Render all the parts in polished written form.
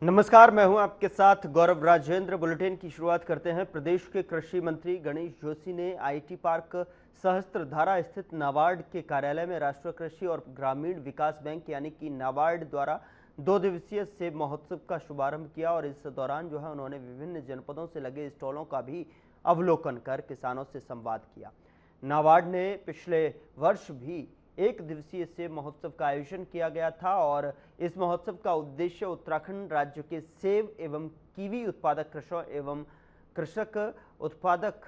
नमस्कार, मैं हूं आपके साथ गौरव राजेंद्र। बुलेटिन की शुरुआत करते हैं। प्रदेश के कृषि मंत्री गणेश जोशी ने आईटी पार्क सहस्त्रधारा स्थित नाबार्ड के कार्यालय में राष्ट्रीय कृषि और ग्रामीण विकास बैंक यानी कि नाबार्ड द्वारा 2 दिवसीय सेब महोत्सव का शुभारंभ किया और इस दौरान जो है उन्होंने विभिन्न जनपदों से लगे स्टॉलों का भी अवलोकन कर किसानों से संवाद किया। नाबार्ड ने पिछले वर्ष भी 1 दिवसीय सेब महोत्सव का आयोजन किया गया था और इस महोत्सव का उद्देश्य उत्तराखंड राज्य के सेब एवं कीवी उत्पादक कृषकों एवं कृषक उत्पादक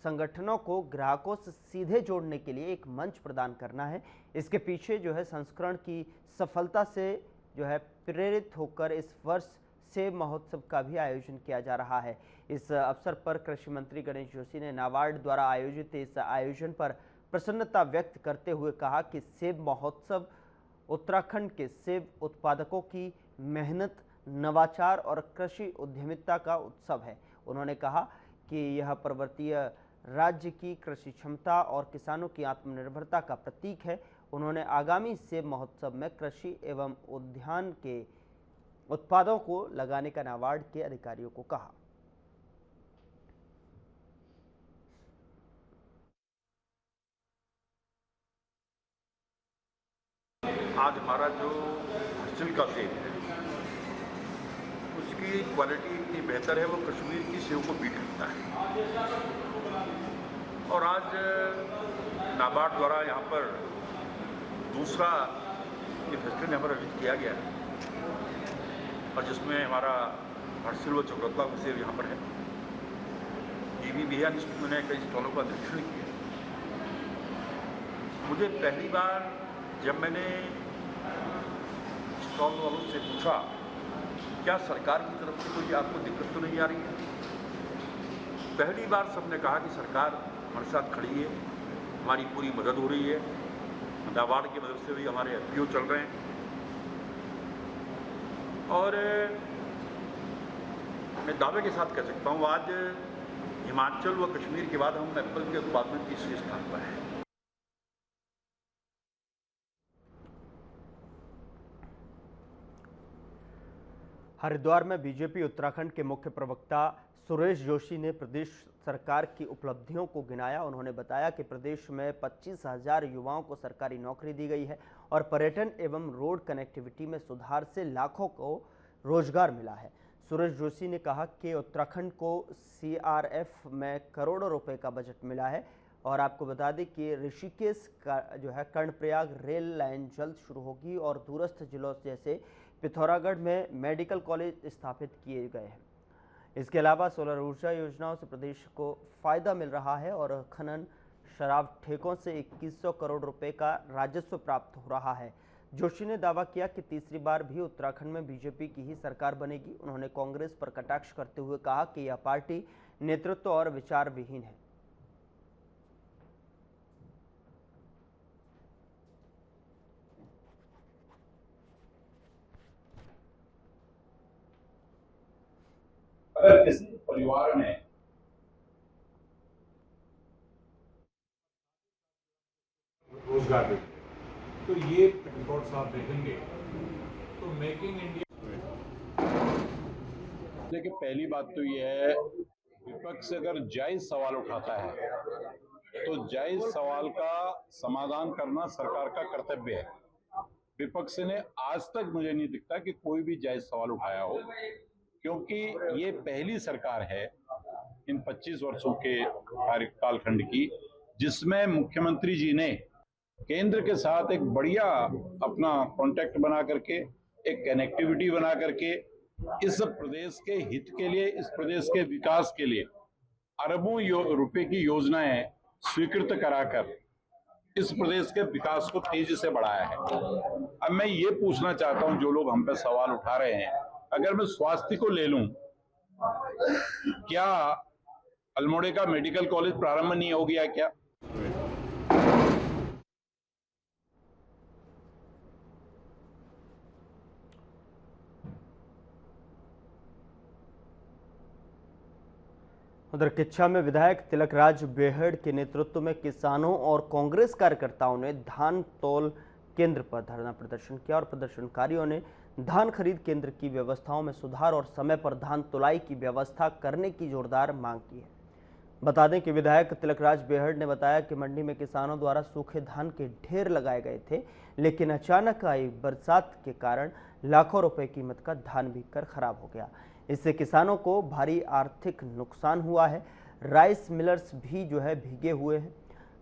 संगठनों को ग्राहकों से सीधे जोड़ने के लिए एक मंच प्रदान करना है। इसके पीछे जो है संस्करण की सफलता से जो है प्रेरित होकर इस वर्ष सेब महोत्सव का भी आयोजन किया जा रहा है। इस अवसर पर कृषि मंत्री गणेश जोशी ने नाबार्ड द्वारा आयोजित इस आयोजन पर प्रसन्नता व्यक्त करते हुए कहा कि सेब महोत्सव उत्तराखंड के सेब उत्पादकों की मेहनत, नवाचार और कृषि उद्यमिता का उत्सव है। उन्होंने कहा कि यह पर्वतीय राज्य की कृषि क्षमता और किसानों की आत्मनिर्भरता का प्रतीक है। उन्होंने आगामी सेब महोत्सव में कृषि एवं उद्यान के उत्पादों को लगाने का नाबार्ड के अधिकारियों को कहा। आज हमारा जो हासिल का सेब है उसकी क्वालिटी इतनी बेहतर है, वो कश्मीर की सेब को बीट करता है। और आज नाबार्ड द्वारा यहाँ पर दूसरा ये फेस्टिवल यहाँ पर आयोजित किया गया है और जिसमें हमारा हर्षिल व चक्रौता का सेब यहाँ पर है। टीवी भी है, जिसमें मैंने कई स्टॉलों का निरीक्षण किया। मुझे पहली बार जब मैंने स्टॉल वालों से पूछा क्या सरकार की तरफ से कोई आपको दिक्कत तो नहीं आ रही है, पहली बार सबने कहा कि सरकार हमारे साथ खड़ी है, हमारी पूरी मदद हो रही है। नाबार्ड की मदद से भी हमारे एफपीओ चल रहे हैं और मैं दावे के साथ कह सकता हूँ आज हिमाचल व कश्मीर के बाद हम एप्पल के उत्पादन में तीसरे स्थान पर हैं। हरिद्वार में बीजेपी उत्तराखंड के मुख्य प्रवक्ता सुरेश जोशी ने प्रदेश सरकार की उपलब्धियों को गिनाया। उन्होंने बताया कि प्रदेश में 25,000 युवाओं को सरकारी नौकरी दी गई है और पर्यटन एवं रोड कनेक्टिविटी में सुधार से लाखों को रोजगार मिला है। सुरेश जोशी ने कहा कि उत्तराखंड को सीआरएफ में करोड़ों रुपए का बजट मिला है और आपको बता दें कि ऋषिकेश का जो है कर्णप्रयाग रेल लाइन जल्द शुरू होगी और दूरस्थ जिलों जैसे पिथौरागढ़ में मेडिकल कॉलेज स्थापित किए गए हैं। इसके अलावा सोलर ऊर्जा योजनाओं से प्रदेश को फायदा मिल रहा है और खनन शराब ठेकों से 2100 करोड़ रुपए का राजस्व प्राप्त हो रहा है। जोशी ने दावा किया कि तीसरी बार भी उत्तराखंड में बीजेपी की ही सरकार बनेगी। उन्होंने कांग्रेस पर कटाक्ष करते हुए कहा कि यह पार्टी नेतृत्व और विचार विहीन है। अगर किसी परिवार में रोजगार देते तो ये रिपोर्ट्स आप देखेंगे तो मेकिंग इंडिया। देखिए, पहली बात तो ये है विपक्ष अगर जायज सवाल उठाता है तो जायज सवाल का समाधान करना सरकार का कर्तव्य है। विपक्ष ने आज तक मुझे नहीं दिखता कि कोई भी जायज सवाल उठाया हो, क्योंकि ये पहली सरकार है इन 25 वर्षों के कार्यकालखंड की जिसमें मुख्यमंत्री जी ने केंद्र के साथ एक बढ़िया अपना कॉन्टेक्ट बना करके, एक कनेक्टिविटी बना करके इस प्रदेश के हित के लिए, इस प्रदेश के विकास के लिए अरबों रुपए की योजनाएं स्वीकृत कराकर इस प्रदेश के विकास को तेजी से बढ़ाया है। अब मैं ये पूछना चाहता हूं, जो लोग हम पे सवाल उठा रहे हैं, अगर मैं स्वास्थ्य को ले लूं, क्या अल्मोड़े का मेडिकल कॉलेज प्रारंभ नहीं हो गया क्या? उधर किच्छा में विधायक तिलकराज बेहड़ के नेतृत्व में किसानों और कांग्रेस कार्यकर्ताओं ने धान तौल केंद्र पर धरना प्रदर्शन किया और प्रदर्शनकारियों ने धान खरीद केंद्र की व्यवस्थाओं में सुधार और समय पर धान तुलाई की व्यवस्था करने की जोरदार मांग की है। बता दें कि विधायक तिलकराज बेहड़ ने बताया कि मंडी में किसानों द्वारा सूखे धान के ढेर लगाए गए थे, लेकिन अचानक आई बरसात के कारण लाखों रुपए कीमत का धान भीगकर खराब हो गया। इससे किसानों को भारी आर्थिक नुकसान हुआ है। राइस मिलर्स भी जो है भीगे हुए हैं,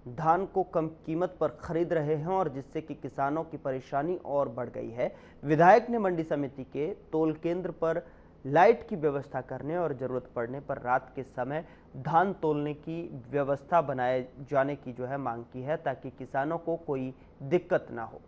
धान को कम कीमत पर खरीद रहे हैं और जिससे कि किसानों की परेशानी और बढ़ गई है। विधायक ने मंडी समिति के तोल केंद्र पर लाइट की व्यवस्था करने और जरूरत पड़ने पर रात के समय धान तोलने की व्यवस्था बनाए जाने की जो है मांग की है, ताकि किसानों को कोई दिक्कत ना हो।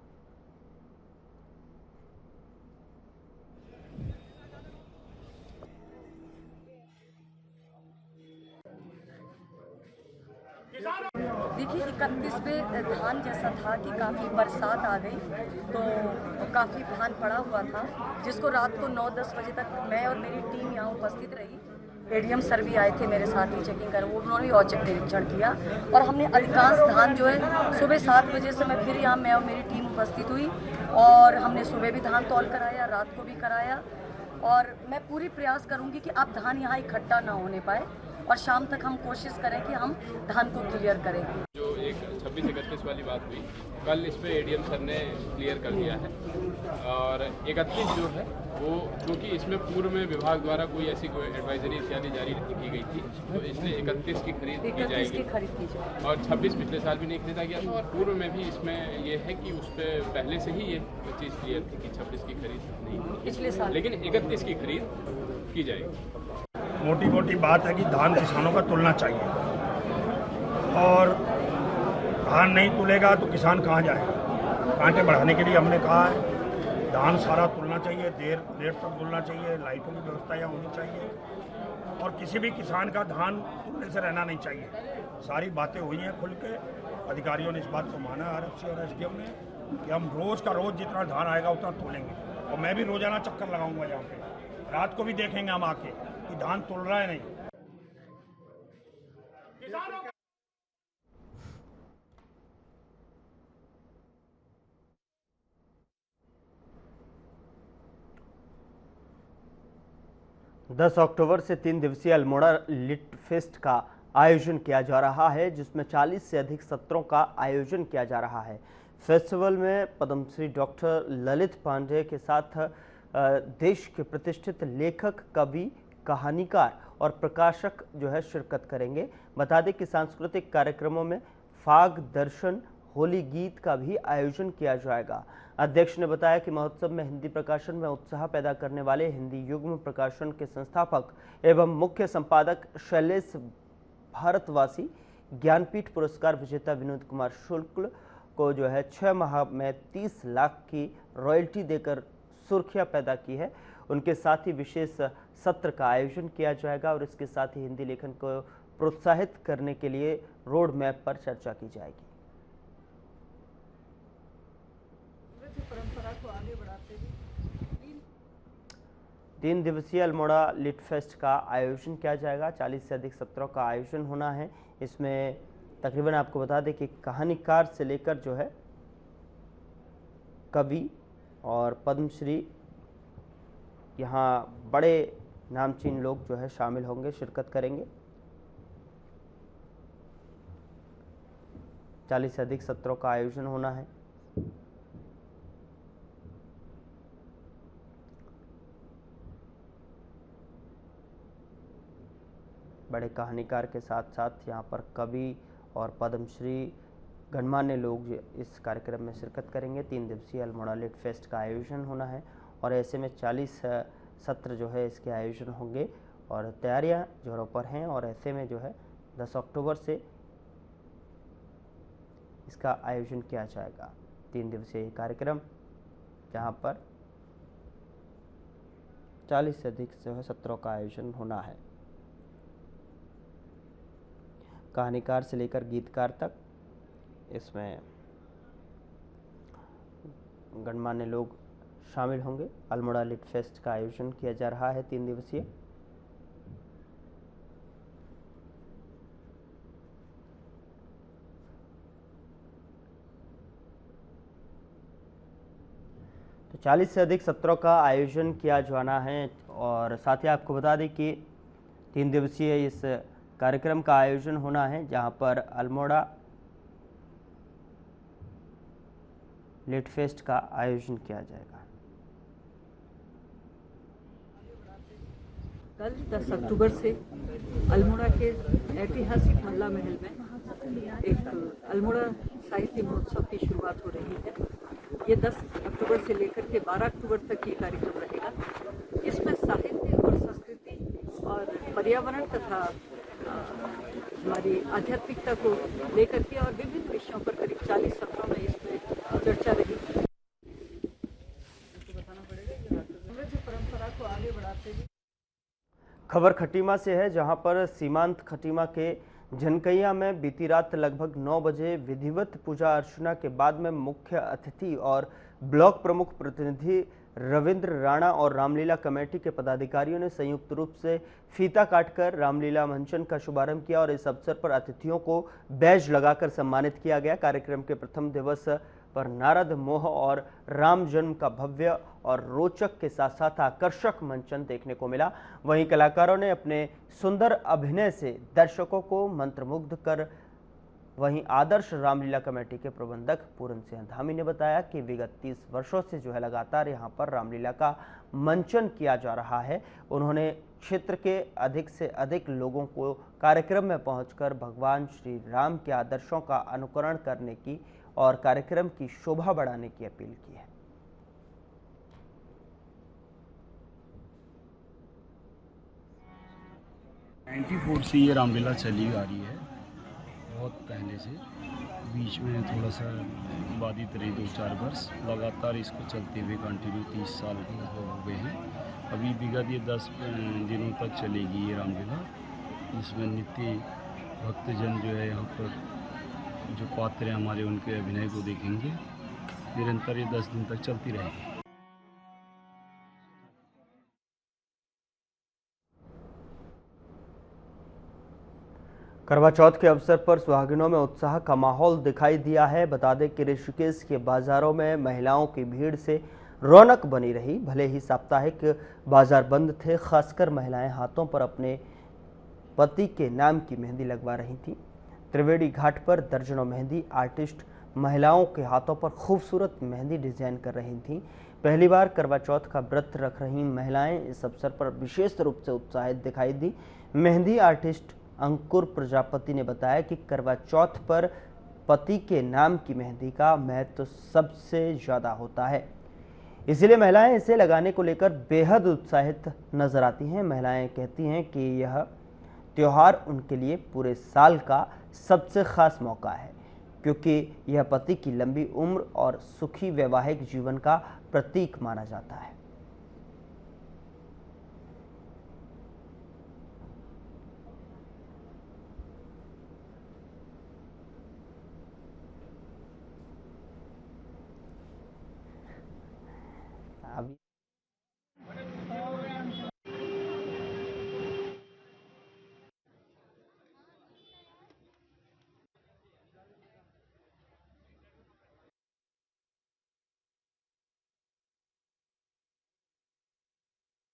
देखिए 31 पे धान जैसा था कि काफ़ी बरसात आ गई तो काफ़ी धान पड़ा हुआ था, जिसको रात को 9-10 बजे तक मैं और मेरी टीम यहाँ उपस्थित रही। एडीएम सर भी आए थे मेरे साथ ही चेकिंग कर, उन्होंने भी औचक निरीक्षण किया और हमने अधिकांश धान जो है सुबह 7 बजे से मैं फिर यहाँ मैं और मेरी टीम उपस्थित हुई और हमने सुबह भी धान तौल कराया, रात को भी कराया और मैं पूरी प्रयास करूँगी कि अब धान यहाँ इकट्ठा ना होने पाए और शाम तक हम कोशिश करें कि हम धान को क्लियर करें। जो एक 26-31 वाली बात हुई, कल इस पे एडीएम सर ने क्लियर कर दिया है और 31 जो है वो क्योंकि इसमें पूर्व में विभाग द्वारा कोई ऐसी कोई एडवाइजरी इत्यादि जारी नहीं की गई थी, तो इसलिए 31 की खरीद की जाएगी और 26 पिछले साल भी नहीं खरीदा गया था और पूर्व में भी इसमें ये है कि उस पर पहले से ही ये चीज़ क्लियर थी कि 26 की खरीद नहीं पिछले साल, लेकिन 31 की खरीद की जाएगी। मोटी मोटी बात है कि धान किसानों का तुलना चाहिए और धान नहीं तुलेगा तो किसान कहाँ जाएगा। कांटे बढ़ाने के लिए हमने कहा है धान सारा तुलना चाहिए, देर तक तुलना चाहिए, लाइटों की व्यवस्था यहाँ होनी चाहिए और किसी भी किसान का धान तुलने से रहना नहीं चाहिए। सारी बातें हुई हैं खुल के, अधिकारियों ने इस बात को माना आरएफसी और एसडीएम ने कि हम रोज़ का रोज़ जितना धान आएगा उतना तोलेंगे और मैं भी रोजाना चक्कर लगाऊंगा यहाँ पे, रात को भी देखेंगे हम आके कि धान तुल रहा है नहीं। 10 अक्टूबर से 3 दिवसीय अल्मोड़ा लिट फेस्ट का आयोजन किया जा रहा है, जिसमें 40 से अधिक सत्रों का आयोजन किया जा रहा है। फेस्टिवल में पद्मश्री डॉक्टर ललित पांडे के साथ देश के प्रतिष्ठित लेखक, कवि, कहानीकार और प्रकाशक जो है शिरकत करेंगे। बता दें कि सांस्कृतिक कार्यक्रमों में फाग दर्शन, होली गीत का भी आयोजन किया जाएगा। अध्यक्ष ने बताया कि महोत्सव में हिंदी प्रकाशन में उत्साह पैदा करने वाले हिंदी युग्म प्रकाशन के संस्थापक एवं मुख्य संपादक शैलेश भारतवासी, ज्ञानपीठ पुरस्कार विजेता विनोद कुमार शुक्ल को जो है 6 माह में 30 लाख की रॉयल्टी देकर सुर्खियां पैदा की है। उनके साथ ही विशेष सत्र का आयोजन किया जाएगा और इसके साथ ही हिंदी लेखन को प्रोत्साहित करने के लिए रोड मैप पर चर्चा की जाएगी। परंपरा को आगे बढ़ाते हुए 3 दिवसीय अल्मोड़ा लिट फेस्ट का आयोजन किया जाएगा। 40 से अधिक सत्रों का आयोजन होना है। इसमें तकरीबन आपको बता दें कि कहानीकार से लेकर जो है कवि और पद्मश्री, यहाँ बड़े नामचीन लोग जो है शामिल होंगे, शिरकत करेंगे। 40 से अधिक सत्रों का आयोजन होना है। बड़े कहानीकार के साथ साथ यहाँ पर कवि और पद्मश्री गणमान्य लोग इस कार्यक्रम में शिरकत करेंगे। 3 दिवसीय अल्मोड़ा लिट फेस्ट का आयोजन होना है और ऐसे में 40 सत्र जो है इसके आयोजन होंगे और तैयारियां जोरों पर हैं। और ऐसे में जो है 10 अक्टूबर से इसका आयोजन किया जाएगा। 3 दिवसीय कार्यक्रम जहां पर 40 से अधिक जो है सत्रों का आयोजन होना है। कहानीकार से लेकर गीतकार तक इसमें गणमान्य लोग शामिल होंगे। अल्मोड़ा लिट फेस्ट का आयोजन किया जा रहा है 3 दिवसीय। 40 से अधिक सत्रों का आयोजन किया जाना है और साथ ही आपको बता दें कि 3 दिवसीय इस कार्यक्रम का आयोजन होना है, जहां पर अल्मोड़ा लिट फेस्ट का आयोजन किया जाएगा। कल 10 अक्टूबर से अल्मोड़ा के ऐतिहासिक मल्ला महल में एक अल्मोड़ा साहित्य महोत्सव की शुरुआत हो रही है। ये 10 अक्टूबर से लेकर के 12 अक्टूबर तक ये कार्यक्रम रहेगा। इसमें साहित्य और संस्कृति और पर्यावरण तथा हमारी आध्यात्मिकता को लेकर के और विभिन्न विषयों पर करीब 40 सत्रों में इसमें चर्चा रही। परंपरा को आगे बढ़ाते हुए खबर खटीमा से है, जहां पर सीमांत खटीमा के जनकैया में बीती रात लगभग 9 बजे विधिवत पूजा अर्चना के बाद में मुख्य अतिथि और ब्लॉक प्रमुख प्रतिनिधि रविंद्र राणा और रामलीला कमेटी के पदाधिकारियों ने संयुक्त रूप से फीता काटकर रामलीला मंचन का शुभारंभ किया और इस अवसर पर अतिथियों को बैज लगाकर सम्मानित किया गया। कार्यक्रम के प्रथम दिवस पर नारद मोह और राम जन्म का भव्य और रोचक के साथ साथ आकर्षक मंचन देखने को मिला। वहीं कलाकारों ने अपने सुंदर अभिनय से दर्शकों को मंत्रमुग्ध कर वहीं आदर्श रामलीला कमेटी के प्रबंधक पूरन सिंह धामी ने बताया कि विगत 30 वर्षों से लगातार यहां पर रामलीला का मंचन किया जा रहा है। उन्होंने क्षेत्र के अधिक से अधिक लोगों को कार्यक्रम में पहुंचकर भगवान श्री राम के आदर्शों का अनुकरण करने की और कार्यक्रम की शोभा बढ़ाने की अपील की है। से ये रामलीला चली आ रही है बहुत पहले से। बीच में थोड़ा सा बाधित रही 2-4 वर्ष, लगातार इसको चलते हुए कंटिन्यू 30 साल हो गए हैं। अभी विगत ये 10 दिनों तक चलेगी ये रामलीला, जिसमें नित्य भक्तजन जो है यहाँ पर जो पात्र हैं हमारे उनके अभिनय को देखेंगे। निरंतर ये 10 दिन तक चलती रहेगी। करवा चौथ के अवसर पर सुहागिनों में उत्साह का माहौल दिखाई दिया है। बता दें कि ऋषिकेश के बाजारों में महिलाओं की भीड़ से रौनक बनी रही। भले ही साप्ताहिक बाजार बंद थे, खासकर महिलाएं हाथों पर अपने पति के नाम की मेहंदी लगवा रही थीं। त्रिवेणी घाट पर दर्जनों मेहंदी आर्टिस्ट महिलाओं के हाथों पर खूबसूरत मेहंदी डिजाइन कर रही थीं। पहली बार करवा चौथ का व्रत रख रही महिलाएं इस अवसर पर विशेष रूप से उत्साहित दिखाई दी। मेहंदी आर्टिस्ट अंकुर प्रजापति ने बताया कि करवा चौथ पर पति के नाम की मेहंदी का महत्व सबसे ज्यादा होता है, इसलिए महिलाएं इसे लगाने को लेकर बेहद उत्साहित नजर आती हैं। महिलाएं कहती हैं कि यह त्योहार उनके लिए पूरे साल का सबसे खास मौका है, क्योंकि यह पति की लंबी उम्र और सुखी वैवाहिक जीवन का प्रतीक माना जाता है। अभी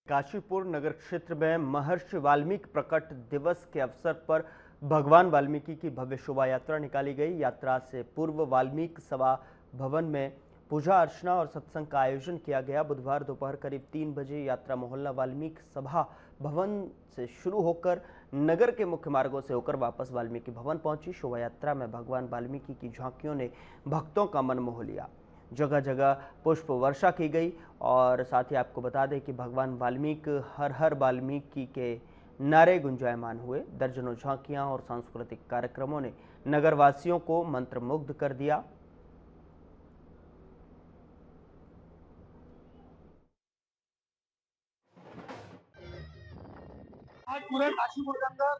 काशीपुर नगर क्षेत्र में महर्षि वाल्मीकि प्रकट दिवस के अवसर पर भगवान वाल्मीकि की भव्य शोभा यात्रा निकाली गई। यात्रा से पूर्व वाल्मीकि सभा भवन में पूजा अर्चना और सत्संग का आयोजन किया गया। बुधवार दोपहर करीब 3 बजे यात्रा मोहल्ला वाल्मीकि सभा भवन से शुरू होकर नगर के मुख्य मार्गों से होकर वापस वाल्मीकि भवन पहुंची। शोभा यात्रा में भगवान वाल्मीकि की झांकियों ने भक्तों का मन मोह लिया। जगह जगह पुष्प वर्षा की गई और साथ ही आपको बता दें कि भगवान वाल्मीकि हर हर वाल्मीकि के नारे गुंजायमान हुए। दर्जनों झांकियां और सांस्कृतिक कार्यक्रमों ने नगरवासियों को मंत्रमुग्ध कर दिया। आज पूरे काशीपुर के अंदर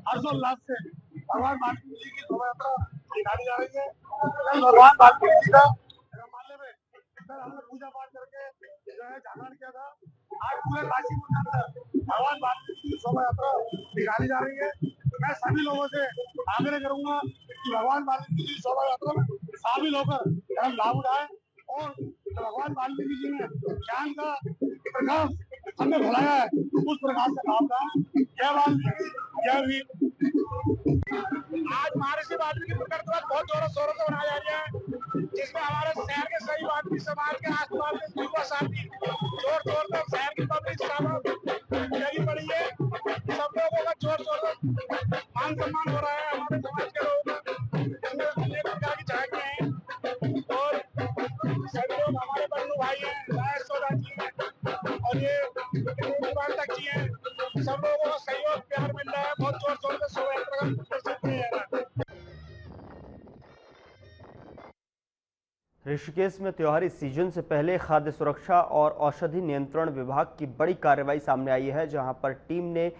हर्षोल्लास से भगवान वाल्मीकि जी की शोभा यात्रा निकाली जा रही है। कल भगवान वाल्मीकि जी का रामालय में सर हमने पूजा पाठ करके जो है जागरण किया था। आज पूरे काशीपुर के अंदर भगवान वाल्मीकि जी की शोभा यात्रा निकाली जा रही है। मैं सभी लोगों से आग्रह करूंगा कि भगवान वाल्मीकि जी की शोभा यात्रा में शामिल होकर लाभ उठाएं और भगवान वाल्मीकि जी ने ज्ञान का प्रकाश हमें भुलाया है, उस प्रकाश का काम रहा है। जय वाल्मीकि, जय वीर। आज महर्षि वाल्मीकि प्रकट दिवस बहुत जोरों शोरों से मनाया जा रहा है, जिसमें हमारे शहर के सही वाल्मीकि समाज के आसपास के युवा साथी जोर शोर से शहर की पब्लिक लगी पड़ी है। सब लोगों का जोर शोर से मान सम्मान हो रहा है। हमारे समाज के लोग इसमें अनेक प्रकार की झांकियां हैं और सभी लोग हमारे बन्नू भाई हैं, राय सोदा जी हैं और ये तक जी हैं। सब लोगों का सहयोग प्यार मिल रहा है। बहुत जोर शोर से शोभा यात्रा का प्रदर्शन किया जा रहा है। ऋषिकेश में त्योहारी सीजन से पहले खाद्य सुरक्षा और औषधि नियंत्रण विभाग की बड़ी कार्रवाई सामने आई है, जहां पर टीम ने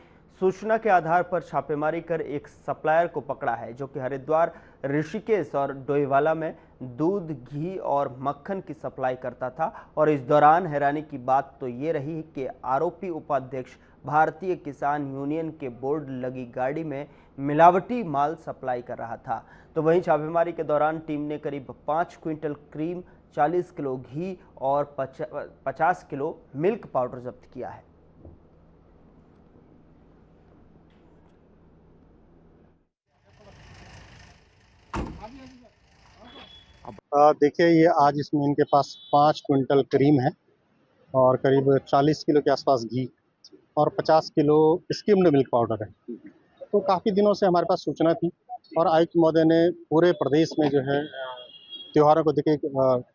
सूचना के आधार पर छापेमारी कर एक सप्लायर को पकड़ा है, जो कि हरिद्वार, ऋषिकेश और डोईवाला में दूध, घी और मक्खन की सप्लाई करता था। और इस दौरान हैरानी की बात तो ये रही कि आरोपी उपाध्यक्ष भारतीय किसान यूनियन के बोर्ड लगी गाड़ी में मिलावटी माल सप्लाई कर रहा था। तो वहीं छापेमारी के दौरान टीम ने करीब 5 क्विंटल क्रीम, 40 किलो घी और 50 किलो मिल्क पाउडर जब्त किया है। देखिए, ये आज इसमें इनके पास 5 क्विंटल क्रीम है और करीब 40 किलो के आसपास घी और 50 किलो स्किम्ड मिल्क पाउडर है। तो काफ़ी दिनों से हमारे पास सूचना थी और आयुक्त महोदय ने पूरे प्रदेश में जो है त्योहारों को देखिए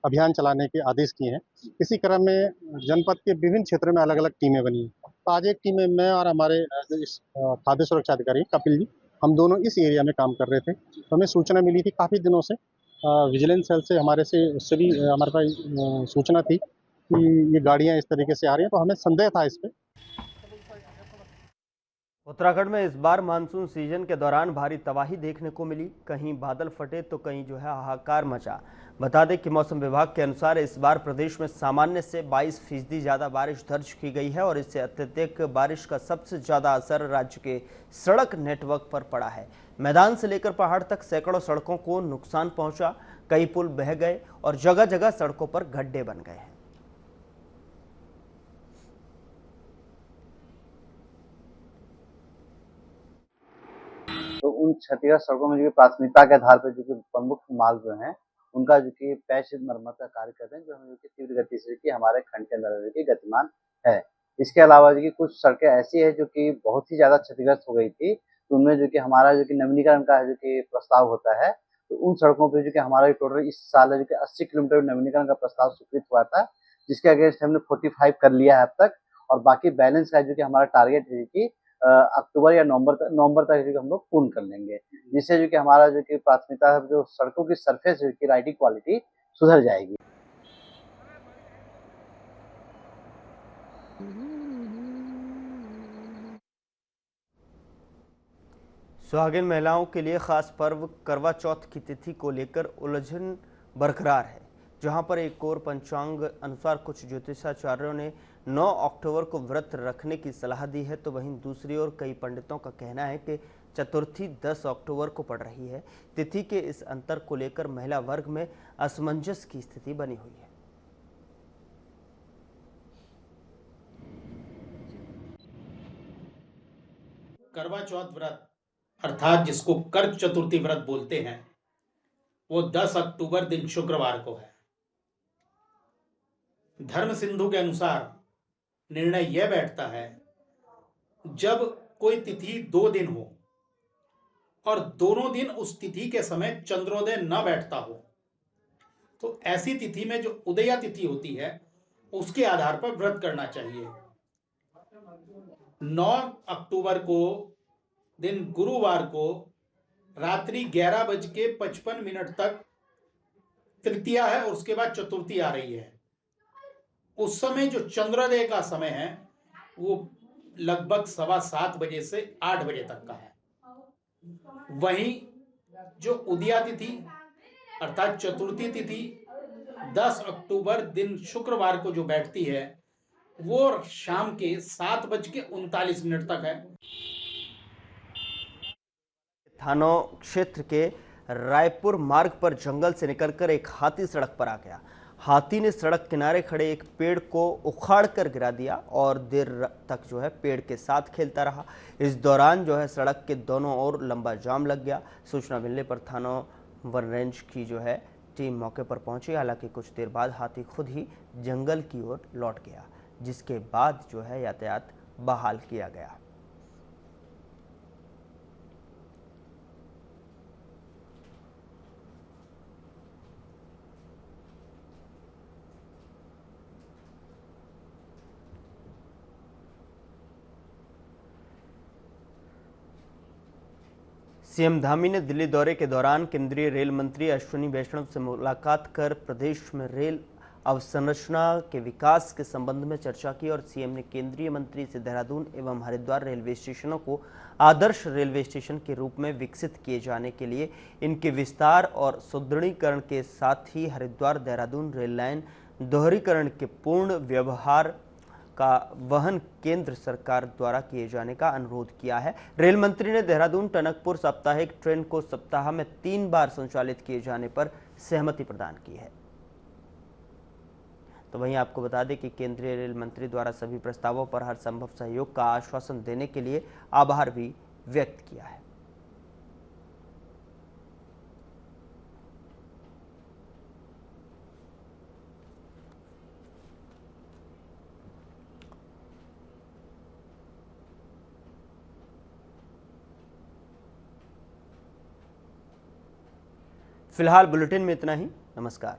अभियान चलाने के आदेश किए हैं। इसी क्रम में जनपद के विभिन्न क्षेत्रों में अलग अलग टीमें बनी हैं। तो आज एक टीम में मैं और हमारे खाद्य सुरक्षा अधिकारी कपिल जी, हम दोनों इस एरिया में काम कर रहे थे। तो हमें सूचना मिली थी काफ़ी दिनों से, विजिलेंस सेल से उससे भी हमारे पास सूचना थी कि ये गाड़ियाँ इस तरीके से आ रही हैं, तो हमें संदेह था इस पर। उत्तराखंड में इस बार मानसून सीजन के दौरान भारी तबाही देखने को मिली। कहीं बादल फटे तो कहीं जो है हाहाकार मचा। बता दें कि मौसम विभाग के अनुसार इस बार प्रदेश में सामान्य से 22% ज़्यादा बारिश दर्ज की गई है और इससे अत्यधिक बारिश का सबसे ज़्यादा असर राज्य के सड़क नेटवर्क पर पड़ा है। मैदान से लेकर पहाड़ तक सैकड़ों सड़कों को नुकसान पहुंचा, कई पुल बह गए और जगह जगह सड़कों पर गड्ढे बन गए हैं। तो उन क्षतिग्रस्त सड़कों में जो प्राथमिकता के आधार पर जो कि प्रमुख मार्ग जो हैं उनका जो कि पैच मरम्मत का कार्य कर रहे हैं, जो हम जो कि तीव्र गति से कि हमारे खंड के अंदर जो कि गतिमान है। इसके अलावा जो कि कुछ सड़कें ऐसी है जो कि बहुत ही ज्यादा क्षतिग्रस्त हो गई थी, तो उनमें जो कि हमारा जो कि नवीनीकरण का जो कि प्रस्ताव होता है, तो उन सड़कों पर जो कि हमारा टोटल इस साल जो कि 80 किलोमीटर नवीनीकरण का प्रस्ताव स्वीकृत हुआ था, जिसके अगेंस्ट हमने 45 कर लिया है अब तक, और बाकी बैलेंस का जो कि हमारा टारगेट है कि अक्टूबर या नवंबर तक जो हम लोग पूर्ण कर लेंगे, जिससे जो कि हमारा जो कि प्राथमिकता है जो सड़कों की सरफेस की राइडिंग क्वालिटी सुधर जाएगी। सुहागिन महिलाओं के लिए खास पर्व करवा चौथ की तिथि को लेकर उलझन बरकरार है। जहां पर एक और पंचांग अनुसार कुछ ज्योतिषाचार्यों ने 9 अक्टूबर को व्रत रखने की सलाह दी है, तो वहीं दूसरी ओर कई पंडितों का कहना है कि चतुर्थी 10 अक्टूबर को पड़ रही है। तिथि के इस अंतर को लेकर महिला वर्ग में असमंजस की स्थिति बनी हुई है। करवा चौथ व्रत अर्थात जिसको कर्क चतुर्थी व्रत बोलते हैं, वो 10 अक्टूबर दिन शुक्रवार को है। धर्म सिंधु के अनुसार निर्णय यह बैठता है जब कोई तिथि 2 दिन हो और दोनों दिन उस तिथि के समय चंद्रोदय न बैठता हो, तो ऐसी तिथि में जो उदया तिथि होती है उसके आधार पर व्रत करना चाहिए। 9 अक्टूबर को दिन गुरुवार को रात्रि 11:55 तक तृतीया है और उसके बाद चतुर्थी आ रही है। उस समय जो चंद्रोदय का समय है वो लगभग 7:15 बजे से 8 बजे तक का है। वहीं जो उदया तिथि अर्थात चतुर्थी तिथि 10 अक्टूबर दिन शुक्रवार को जो बैठती है वो शाम के 7:39 तक है। थानों क्षेत्र के रायपुर मार्ग पर जंगल से निकलकर एक हाथी सड़क पर आ गया। हाथी ने सड़क किनारे खड़े एक पेड़ को उखाड़ कर गिरा दिया और देर तक जो है पेड़ के साथ खेलता रहा। इस दौरान जो है सड़क के दोनों ओर लंबा जाम लग गया। सूचना मिलने पर थाना वन रेंज की जो है टीम मौके पर पहुंची। हालांकि कुछ देर बाद हाथी खुद ही जंगल की ओर लौट गया, जिसके बाद जो है यातायात बहाल किया गया। सीएम धामी ने दिल्ली दौरे के दौरान केंद्रीय रेल मंत्री अश्विनी वैष्णव से मुलाकात कर प्रदेश में रेल अवसंरचना के विकास के संबंध में चर्चा की और सीएम ने केंद्रीय मंत्री से देहरादून एवं हरिद्वार रेलवे स्टेशनों को आदर्श रेलवे स्टेशन के रूप में विकसित किए जाने के लिए इनके विस्तार और सुदृढ़ीकरण के साथ ही हरिद्वार देहरादून रेल लाइन दोहरीकरण के पूर्ण व्यवहार का वहन केंद्र सरकार द्वारा किए जाने का अनुरोध किया है। रेल मंत्री ने देहरादून टनकपुर साप्ताहिक ट्रेन को सप्ताह में 3 बार संचालित किए जाने पर सहमति प्रदान की है। तो वहीं आपको बता दें कि केंद्रीय रेल मंत्री द्वारा सभी प्रस्तावों पर हर संभव सहयोग का आश्वासन देने के लिए आभार भी व्यक्त किया है। फिलहाल बुलेटिन में इतना ही। नमस्कार।